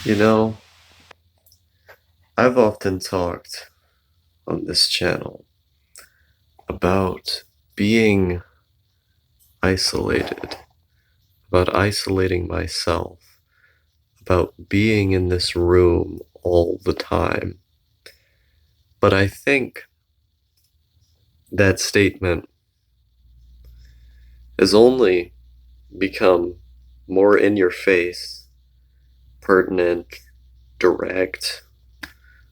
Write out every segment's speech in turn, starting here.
You know, I've often talked on this channel about being isolated, about isolating myself, about being in this room all the time. But I think that statement has only become more in your face, pertinent, direct,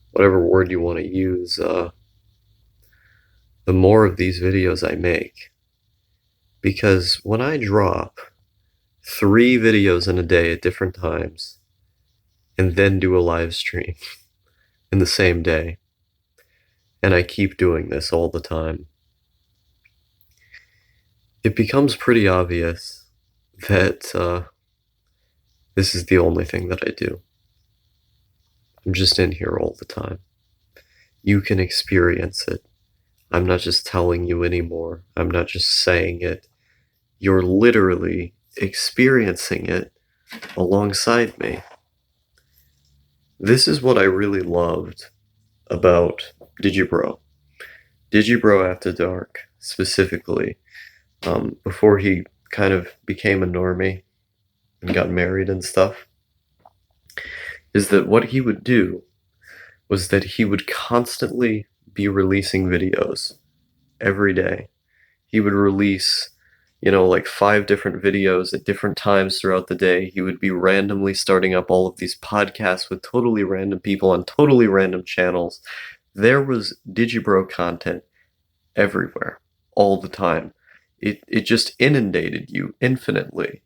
whatever word you want to use, the more of these videos I make. Because when I drop 3 videos in a day at different times and then do a live stream in the same day, and I keep doing this all the time, it becomes pretty obvious that this is the only thing that I do. I'm just in here all the time. You can experience it. I'm not just telling you anymore. I'm not just saying it. You're literally experiencing it alongside me. This is what I really loved about Digibro. Digibro After Dark, specifically, before he kind of became a normie and got married and stuff, is that what he would do was that he would constantly be releasing videos every day. He would release, like 5 different videos at different times throughout the day. He would be randomly starting up all of these podcasts with totally random people on totally random channels. There was Digibro content everywhere, all the time. It just inundated you infinitely.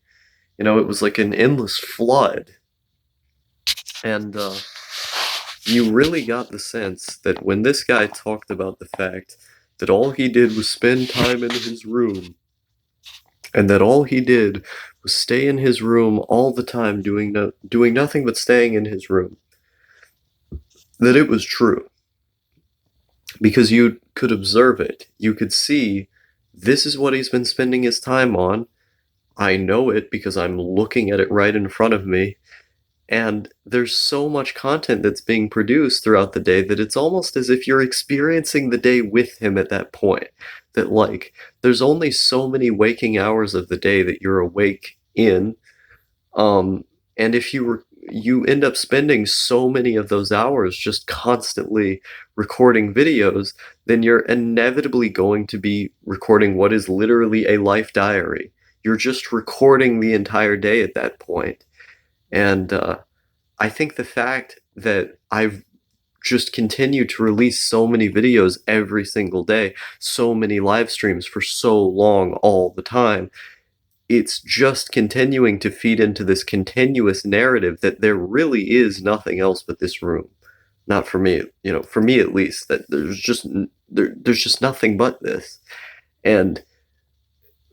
It was like an endless flood. And you really got the sense that when this guy talked about the fact that all he did was spend time in his room, and that all he did was stay in his room all the time doing nothing but staying in his room, that it was true. Because you could observe it. You could see, this is what he's been spending his time on. I know it because I'm looking at it right in front of me. And there's so much content that's being produced throughout the day that it's almost as if you're experiencing the day with him at that point. That, like, there's only so many waking hours of the day that you're awake in. And if you end up spending so many of those hours just constantly recording videos, then you're inevitably going to be recording what is literally a life diary. You're just recording the entire day at that point. And I think the fact that I've just continued to release so many videos every single day, so many live streams for so long all the time, it's just continuing to feed into this continuous narrative that there really is nothing else but this room. Not for me, for me at least, that there's just nothing but this. And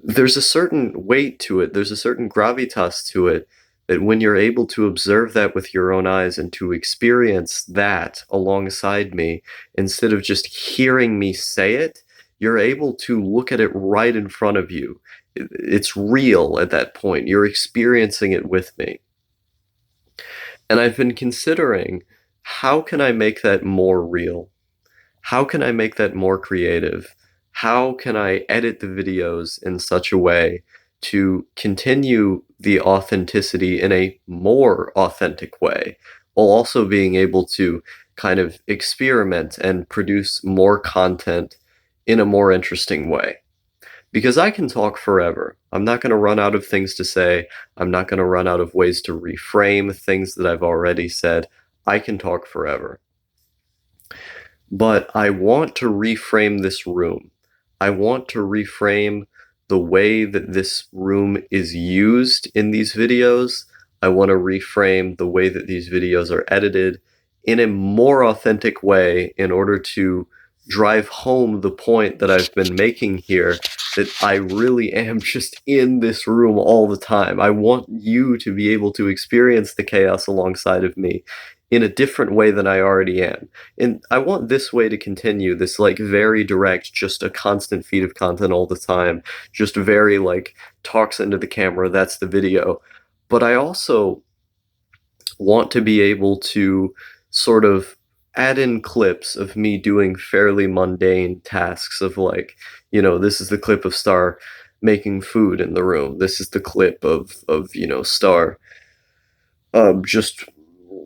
there's a certain weight to it, there's a certain gravitas to it, that when you're able to observe that with your own eyes and to experience that alongside me, instead of just hearing me say it, you're able to look at it right in front of you. It's real at that point. You're experiencing it with me. And I've been considering, how can I make that more real? How can I make that more creative? How can I edit the videos in such a way to continue the authenticity in a more authentic way, while also being able to kind of experiment and produce more content in a more interesting way? Because I can talk forever. I'm not going to run out of things to say. I'm not going to run out of ways to reframe things that I've already said. I can talk forever. But I want to reframe this room. I want to reframe the way that this room is used in these videos. I want to reframe the way that these videos are edited in a more authentic way in order to drive home the point that I've been making here, that I really am just in this room all the time. I want you to be able to experience the chaos alongside of me in a different way than I already am. And I want this way to continue, this like very direct, just a constant feed of content all the time, just very like talks into the camera, that's the video. But I also want to be able to sort of add in clips of me doing fairly mundane tasks of like, this is the clip of Star making food in the room. This is the clip of Star just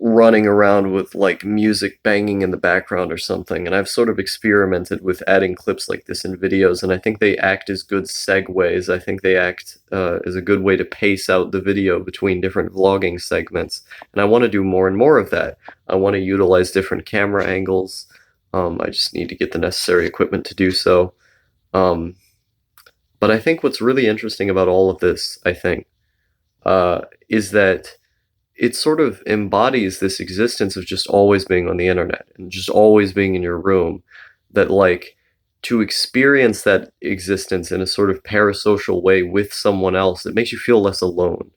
running around with like music banging in the background or something. And I've sort of experimented with adding clips like this in videos, and I think they act as good segues. I think they act as a good way to pace out the video between different vlogging segments. And I want to do more and more of that. I want to utilize different camera angles. I just need to get the necessary equipment to do so. Um, but I think what's really interesting about all of this, I think, is that it sort of embodies this existence of just always being on the internet and just always being in your room. That, like, to experience that existence in a sort of parasocial way with someone else, it makes you feel less alone.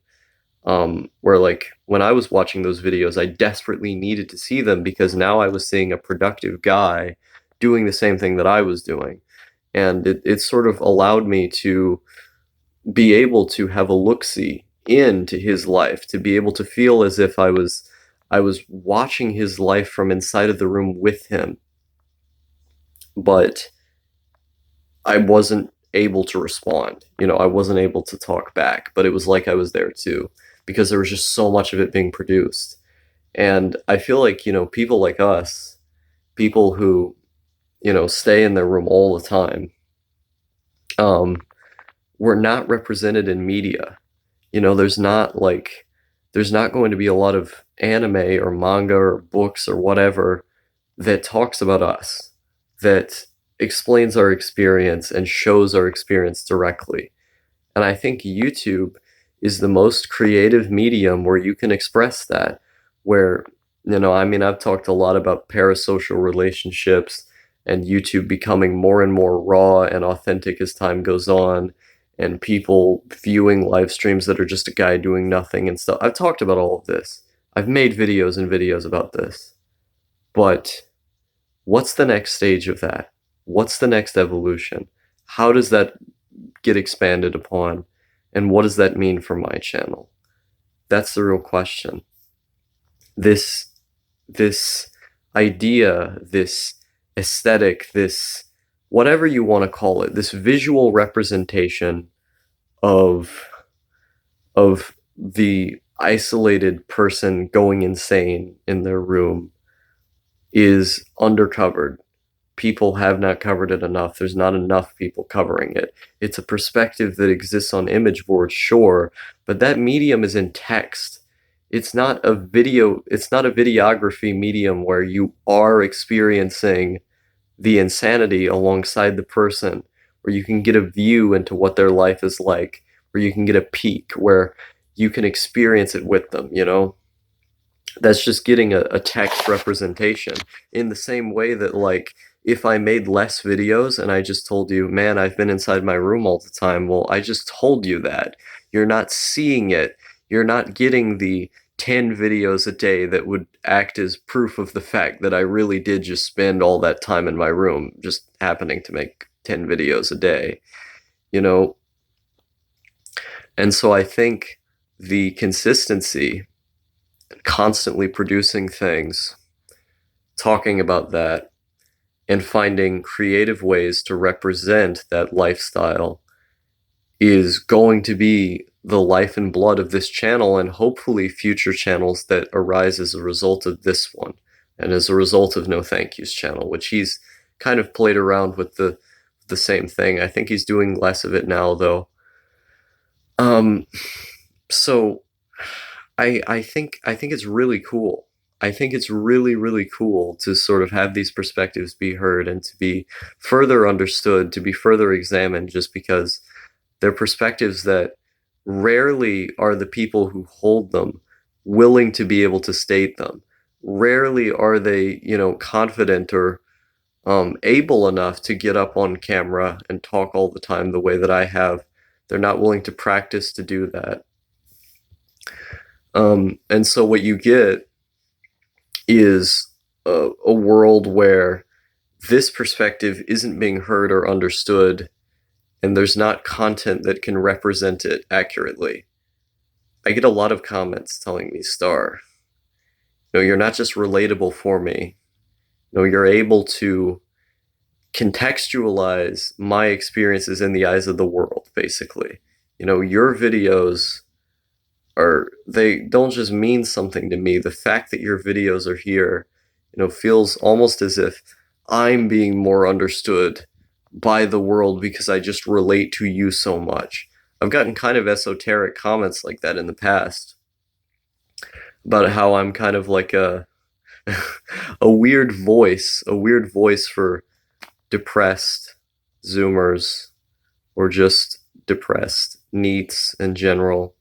Where, like, when I was watching those videos, I desperately needed to see them because now I was seeing a productive guy doing the same thing that I was doing. And it sort of allowed me to be able to have a look-see into his life, to be able to feel as if I was watching his life from inside of the room with him, but I wasn't able to respond. I wasn't able to talk back, but it was like I was there too, because there was just so much of it being produced. And I feel like, people like us, people who, stay in their room all the time, um, were not represented in media. There's not going to be a lot of anime or manga or books or whatever that talks about us, that explains our experience and shows our experience directly. And I think YouTube is the most creative medium where you can express that. Where, I mean, I've talked a lot about parasocial relationships and YouTube becoming more and more raw and authentic as time goes on, and people viewing live streams that are just a guy doing nothing and stuff. I've talked about all of this. I've made videos and videos about this. But what's the next stage of that? What's the next evolution? How does that get expanded upon? And what does that mean for my channel? That's the real question. This idea, this aesthetic, this whatever you want to call it, this visual representation of the isolated person going insane in their room is undercovered. People have not covered it enough. There's not enough people covering it. It's a perspective that exists on image boards, sure, but that medium is in text. It's not a videography medium where you are experiencing the insanity alongside the person, where you can get a view into what their life is like, where you can get a peek, where you can experience it with them. That's just getting a text representation. In the same way that, like, if I made less videos and I just told you, man, I've been inside my room all the time, well, I just told you that. You're not seeing it. You're not getting the 10 videos a day that would act as proof of the fact that I really did just spend all that time in my room just happening to make 10 videos a day, you know? And so I think the consistency, constantly producing things, talking about that, and finding creative ways to represent that lifestyle is going to be the life and blood of this channel, and hopefully future channels that arise as a result of this one, and as a result of No Thank You's channel, which he's kind of played around with the same thing. I think he's doing less of it now, though. So I think it's really cool. I think it's really, really cool to sort of have these perspectives be heard and to be further understood, to be further examined, just because they're perspectives that rarely are the people who hold them willing to be able to state them. Rarely are they, confident or able enough to get up on camera and talk all the time the way that I have. They're not willing to practice to do that. And so what you get is a world where this perspective isn't being heard or understood, and there's not content that can represent it accurately. I get a lot of comments telling me, Star, No, you're not just relatable for me. No, you're able to contextualize my experiences in the eyes of the world, basically. Your videos they don't just mean something to me. The fact that your videos are here, feels almost as if I'm being more understood by the world because I just relate to you so much. I've gotten kind of esoteric comments like that in the past about how I'm kind of like a a weird voice for depressed Zoomers or just depressed NEETs in general.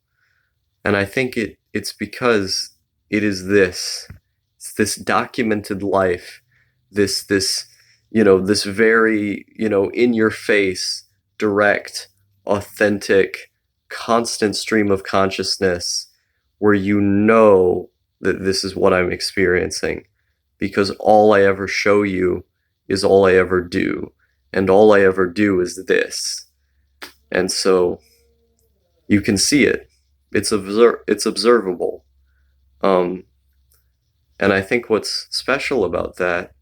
And I think it's because it's this documented life, this this very, in your face, direct, authentic, constant stream of consciousness where that this is what I'm experiencing because all I ever show you is all I ever do, and all I ever do is this. And so you can see it. It's observable. Um, and I think what's special about that,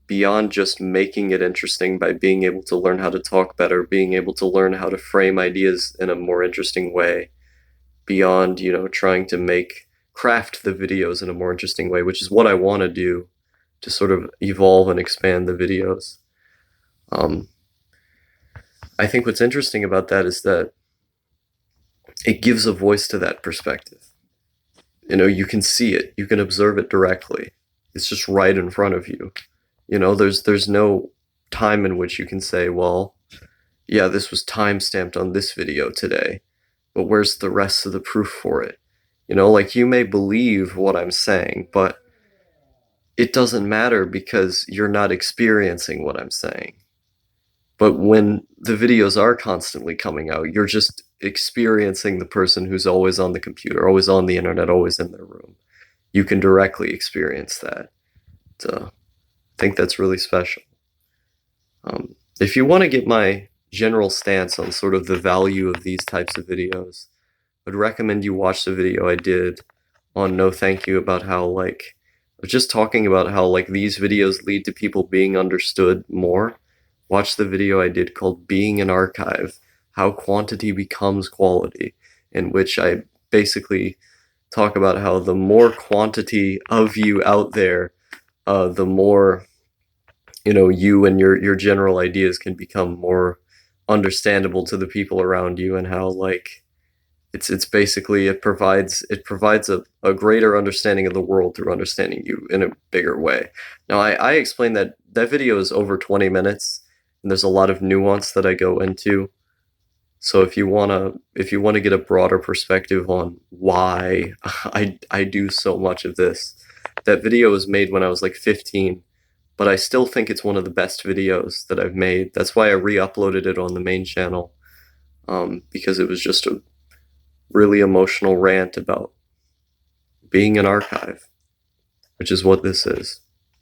beyond just making it interesting by being able to learn how to talk better, being able to learn how to frame ideas in a more interesting way, beyond, trying to craft the videos in a more interesting way, which is what I want to do to sort of evolve and expand the videos. Um, I think what's interesting about that is that it gives a voice to that perspective. You can see it, you can observe it directly. It's just right in front of you. There's no time in which you can say, well, yeah, this was time stamped on this video today, but where's the rest of the proof for it? Like you may believe what I'm saying, but it doesn't matter because you're not experiencing what I'm saying. But when the videos are constantly coming out, you're just experiencing the person who's always on the computer, always on the internet, always in their room. You can directly experience that. So I think that's really special. If you want to get my general stance on sort of the value of these types of videos, I'd recommend you watch the video I did on No Thank You about how, like, I was just talking about how, like, these videos lead to people being understood more. Watch the video I did called Being an Archive, How Quantity Becomes Quality, in which I basically talk about how the more quantity of you out there, the more, you and your general ideas can become more understandable to the people around you, and how, like, it's basically it provides a greater understanding of the world through understanding you in a bigger way. Now I explained that video is over 20 minutes and there's a lot of nuance that I go into. So if you wanna get a broader perspective on why I do so much of this, that video was made when I was like 15, but I still think it's one of the best videos that I've made. That's why I re-uploaded it on the main channel, because it was just a really emotional rant about being an archive, which is what this is.